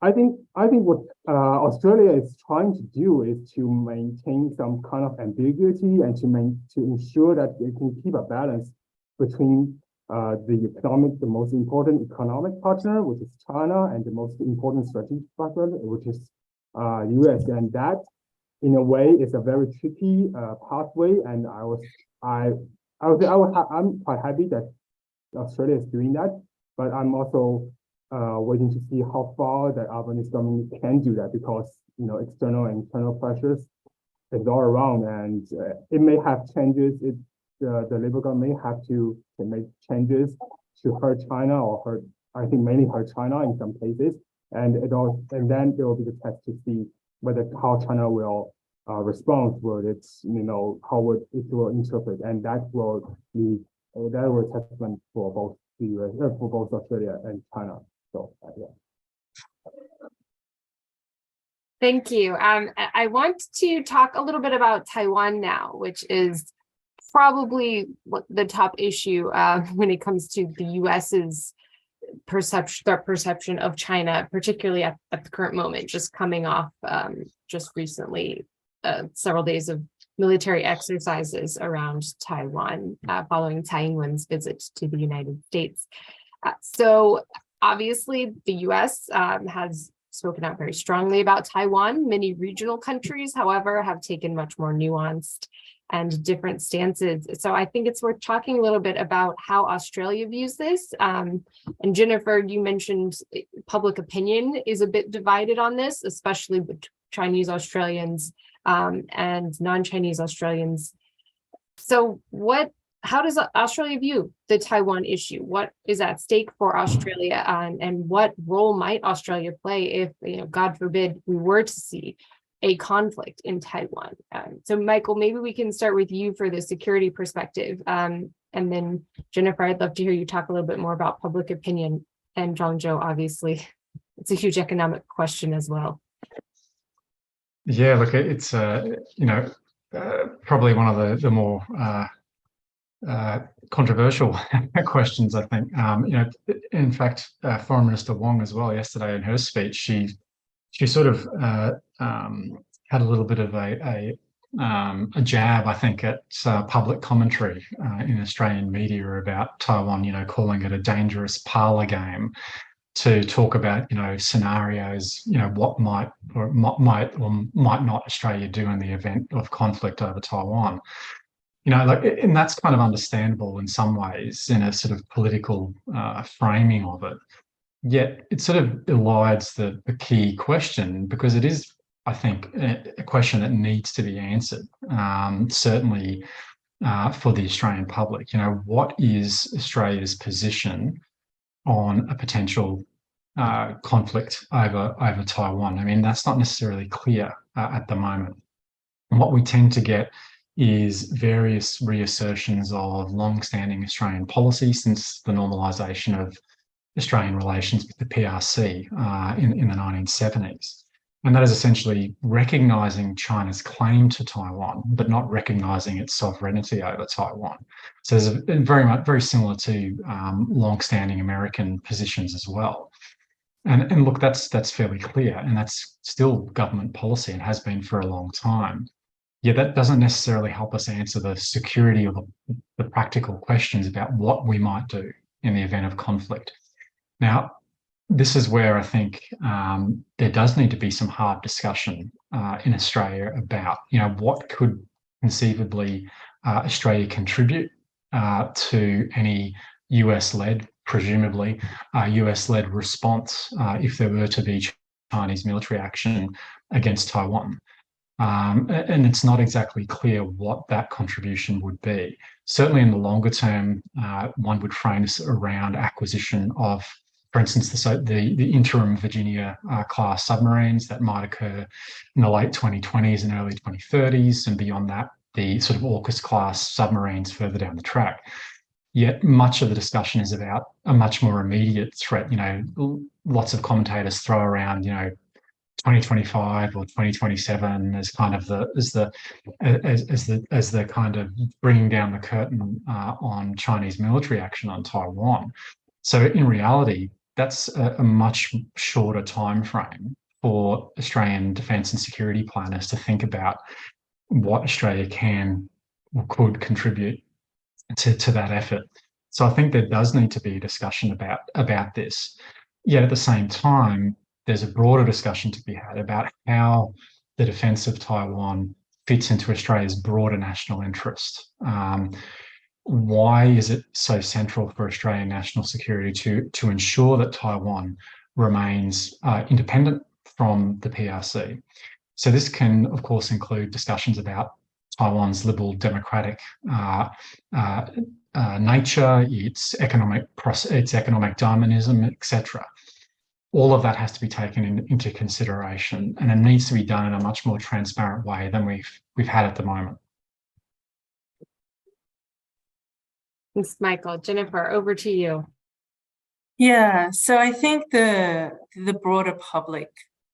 what Australia is trying to do is to maintain some kind of ambiguity and to ensure that they can keep a balance between the most important economic partner, which is China, and the most important strategic partner, which is US. And that, in a way, is a very tricky pathway. And I'm quite happy that Australia is doing that, but I'm also waiting to see how far the Albanese government can do that, because external and internal pressures is all around, and it may have changes. The Labour government may have to make changes to hurt China, or I think mainly hurt China in some cases, and then there will be the test to see how China will respond, how it will interpret, and that will testament for both the US, for both Australia and China. So yeah. Thank you. I want to talk a little bit about Taiwan now, which is probably the top issue when it comes to the US's perception of China, particularly at the current moment, just coming off just recently several days of military exercises around Taiwan following Tsai Ing-wen's visit to the United States. So obviously the US has spoken out very strongly about Taiwan. Many regional countries, however, have taken much more nuanced and different stances. So I think it's worth talking a little bit about how Australia views this. And Jennifer, you mentioned public opinion is a bit divided on this, especially with Chinese Australians and non-Chinese Australians. So how does Australia view the Taiwan issue? What is at stake for Australia, and what role might Australia play if, God forbid, we were to see a conflict in Taiwan? So Michael, maybe we can start with you for the security perspective. And then Jennifer, I'd love to hear you talk a little bit more about public opinion. And Zhangzhou, obviously, it's a huge economic question as well. Yeah, look, it's probably one of the more controversial questions, I think. In fact, Foreign Minister Wong as well yesterday in her speech, she sort of had a little bit of a jab, I think, at public commentary in Australian media about Taiwan, calling it a dangerous parlor game, to talk about, scenarios, what might or might not Australia do in the event of conflict over Taiwan. And that's kind of understandable in some ways in a sort of political framing of it. Yet it sort of elides the key question, because it is, I think, a question that needs to be answered, certainly for the Australian public. What is Australia's position on a potential conflict over Taiwan? I mean, that's not necessarily clear at the moment. And what we tend to get is various reassertions of long-standing Australian policy since the normalisation of Australian relations with the PRC in the 1970s. And that is essentially recognising China's claim to Taiwan, but not recognising its sovereignty over Taiwan. So there's very similar to long-standing American positions as well. And look, that's fairly clear, and that's still government policy and has been for a long time. Yeah, that doesn't necessarily help us answer the security or the practical questions about what we might do in the event of conflict. Now, this is where I think there does need to be some hard discussion in Australia about, what could conceivably Australia contribute to any US-led, presumably US-led response if there were to be Chinese military action against Taiwan. And it's not exactly clear what that contribution would be. Certainly in the longer term, one would frame this around acquisition of, for instance, the interim Virginia class submarines that might occur in the late 2020s and early 2030s, and beyond that, the sort of AUKUS class submarines further down the track. Yet much of the discussion is about a much more immediate threat. Lots of commentators throw around, 2025 or 2027 as kind of the kind of bringing down the curtain on Chinese military action on Taiwan. So in reality, that's a much shorter time frame for Australian defence and security planners to think about what Australia can or could contribute to that effort. So I think there does need to be a discussion about this. Yet at the same time, there's a broader discussion to be had about how the defence of Taiwan fits into Australia's broader national interest. Why is it so central for Australian national security to ensure that Taiwan remains independent from the PRC? So this can, of course, include discussions about Taiwan's liberal democratic nature, its economic dynamism, etc. All of that has to be taken into consideration, and it needs to be done in a much more transparent way than we've had at the moment. Thanks, Michael. Jennifer, over to you. Yeah, so I think the broader public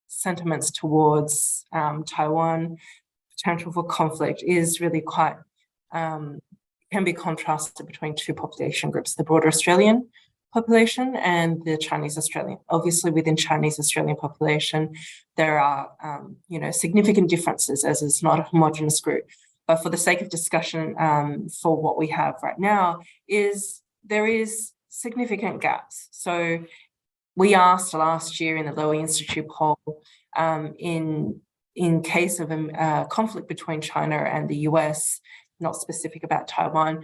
sentiments towards Taiwan, potential for conflict, is really quite, can be contrasted between two population groups, the broader Australian population and the Chinese Australian. Obviously, within Chinese Australian population, there are significant differences, as it's not a homogenous group. But for the sake of discussion, for what we have right now, there is significant gaps. So we asked last year in the Lowy Institute poll, in case of a conflict between China and the US, not specific about Taiwan.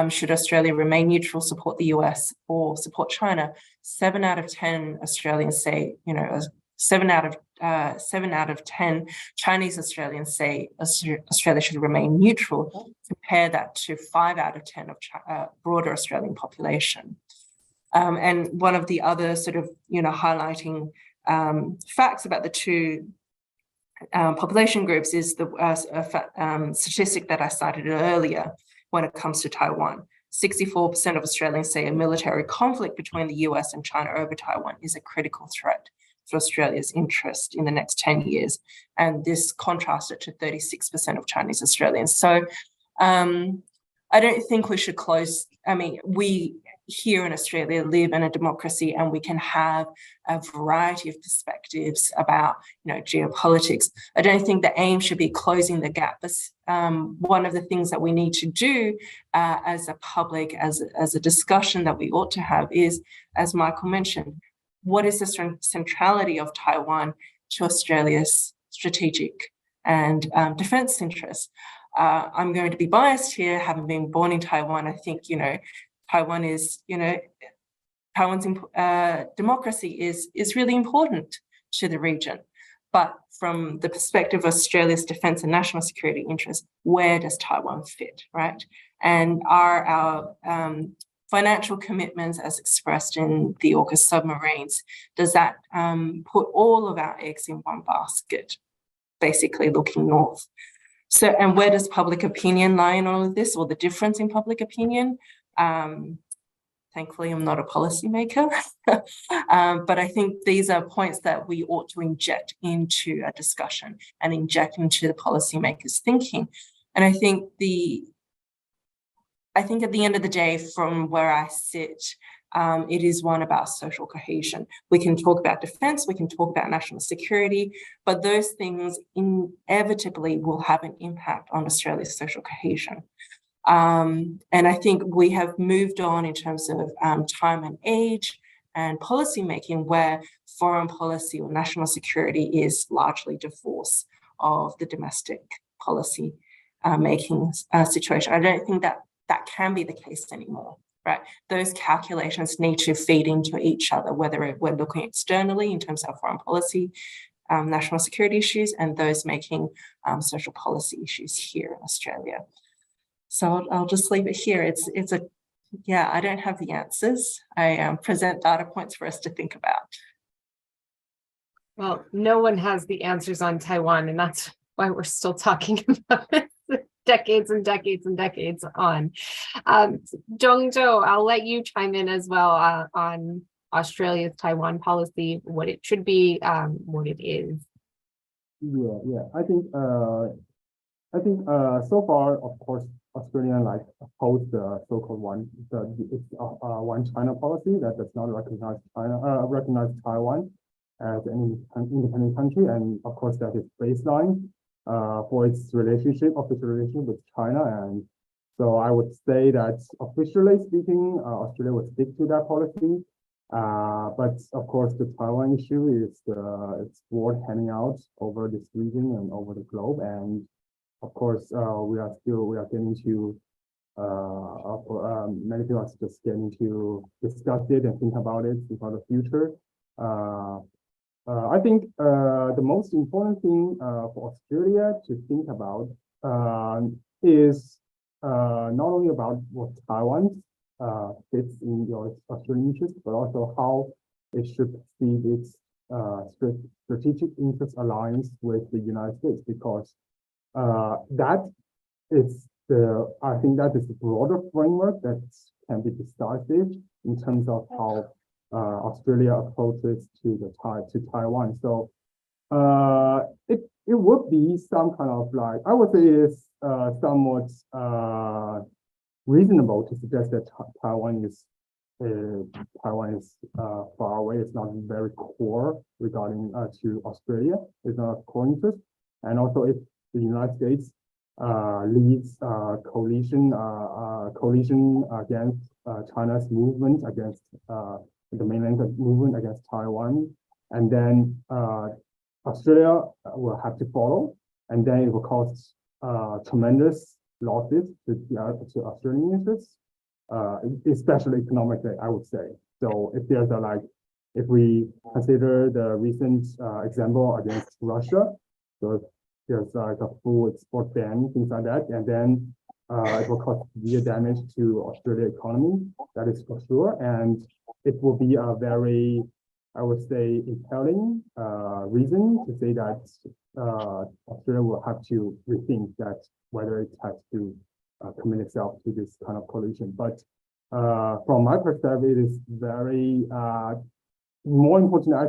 Should Australia remain neutral, support the US, or support China? 7 out of 10 Australians say, 7 out of 10 Chinese Australians say Australia should remain neutral. Compare that to 5 out of 10 of broader Australian population. And one of the other sort of, highlighting facts about the two population groups is the statistic that I cited earlier when it comes to Taiwan. 64% of Australians say a military conflict between the US and China over Taiwan is a critical threat for Australia's interest in the next 10 years. And this contrasted to 36% of Chinese Australians. So I don't think we should close. We here in Australia live in a democracy, and we can have a variety of perspectives about, geopolitics. I don't think the aim should be closing the gap. But one of the things that we need to do as a public, as a discussion that we ought to have is, as Michael mentioned, what is the centrality of Taiwan to Australia's strategic and defence interests? I'm going to be biased here, having been born in Taiwan. I think, Taiwan is, Taiwan's democracy is really important to the region. But from the perspective of Australia's defence and national security interests, where does Taiwan fit, right? And are our financial commitments as expressed in the AUKUS submarines, does that put all of our eggs in one basket, basically looking north? So, and where does public opinion lie in all of this, or the difference in public opinion? Thankfully, I'm not a policymaker, but I think these are points that we ought to inject into a discussion and inject into the policymakers' thinking. And I think at the end of the day, from where I sit, it is one about social cohesion. We can talk about defence, we can talk about national security, but those things inevitably will have an impact on Australia's social cohesion. And I think we have moved on in terms of time and age and policy making, where foreign policy or national security is largely divorced of the domestic policy making situation. I don't think that can be the case anymore, right? Those calculations need to feed into each other, whether we're looking externally in terms of foreign policy, national security issues, and those making social policy issues here in Australia. So I'll just leave it here. I don't have the answers. I present data points for us to think about. Well, no one has the answers on Taiwan, and that's why we're still talking about it decades and decades and decades on. Zhongzhou, I'll let you chime in as well on Australia's Taiwan policy, what it should be, what it is. Yeah. I think so far, of course, Australia oppose the so-called one China policy that does not recognize Taiwan as an independent country, and of course that is baseline for its official relationship with China. And so I would say that officially speaking, Australia would stick to that policy. But of course, the Taiwan issue is it's sword hanging out over this region and over the globe. And of course, we are getting to many people are just getting to discuss it and think about it about the future. I think the most important thing for Australia to think about is not only about what Taiwan fits in your Australian interest, but also how it should see its strategic interest alliance with the United States, because I think that is the broader framework that can be decisive in terms of how Australia approaches to Taiwan. So it would be some kind of I would say it's somewhat reasonable to suggest that Taiwan is far away. It's not very core regarding to Australia. It's not a core interest. And also, if the United States leads coalition against China's movement against the mainland movement against Taiwan, and then Australia will have to follow, and then it will cause tremendous losses to Australian interests, especially economically, I would say. So if there's if we consider the recent example against Russia, so there's like a full export ban, things like that, and then it will cause severe damage to Australia's economy, that is for sure, and it will be a very, I would say, impelling reason to say that Australia will have to rethink that whether it has to commit itself to this kind of coalition. But from my perspective, it is very more important. I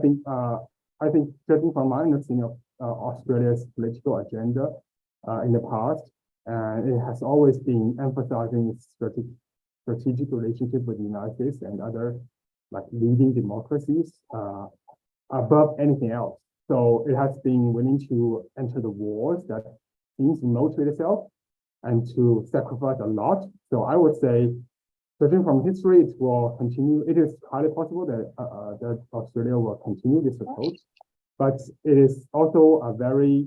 think judging from my understanding of Australia's political agenda in the past, and it has always been emphasizing its strategic relationship with the United States and other leading democracies above anything else. So it has been willing to enter the wars that seems to motivate itself and to sacrifice a lot. So I would say, judging from history, it will continue. It is highly possible that that Australia will continue this approach, but it is also a very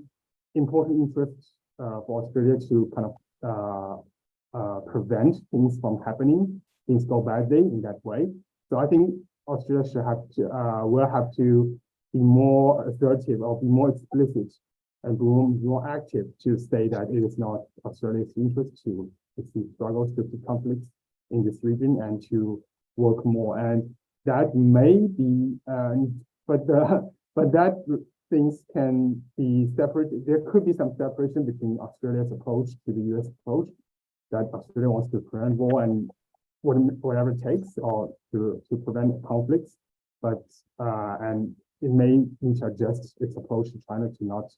important interest for Australia to kind of prevent things from happening, things go badly in that way. So I think Australia should have to will have to be more assertive or be more explicit and be more active to say that it is not Australia's interest to see struggles, to see conflicts in this region, and to work more. And that may be, but that things can be separate. There could be some separation between Australia's approach to the US approach, that Australia wants to prevent war and whatever it takes, or to prevent conflicts, but and it may need to adjust its approach to China to not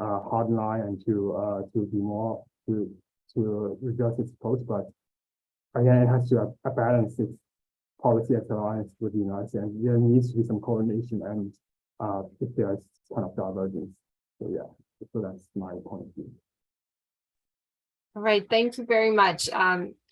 hardline and to be more to adjust its approach. But again, it has to balance its policy as alliance with the United States. There needs to be some coordination, and if there's kind of divergence. So yeah, so that's my point of view. All right, thank you very much.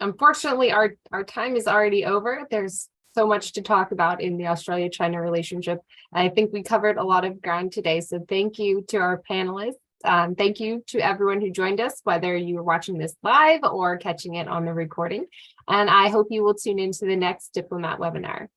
Unfortunately, our time is already over. There's so much to talk about in the Australia-China relationship. I think we covered a lot of ground today. So thank you to our panelists. Thank you to everyone who joined us, whether you were watching this live or catching it on the recording. And I hope you will tune into the next Diplomat webinar.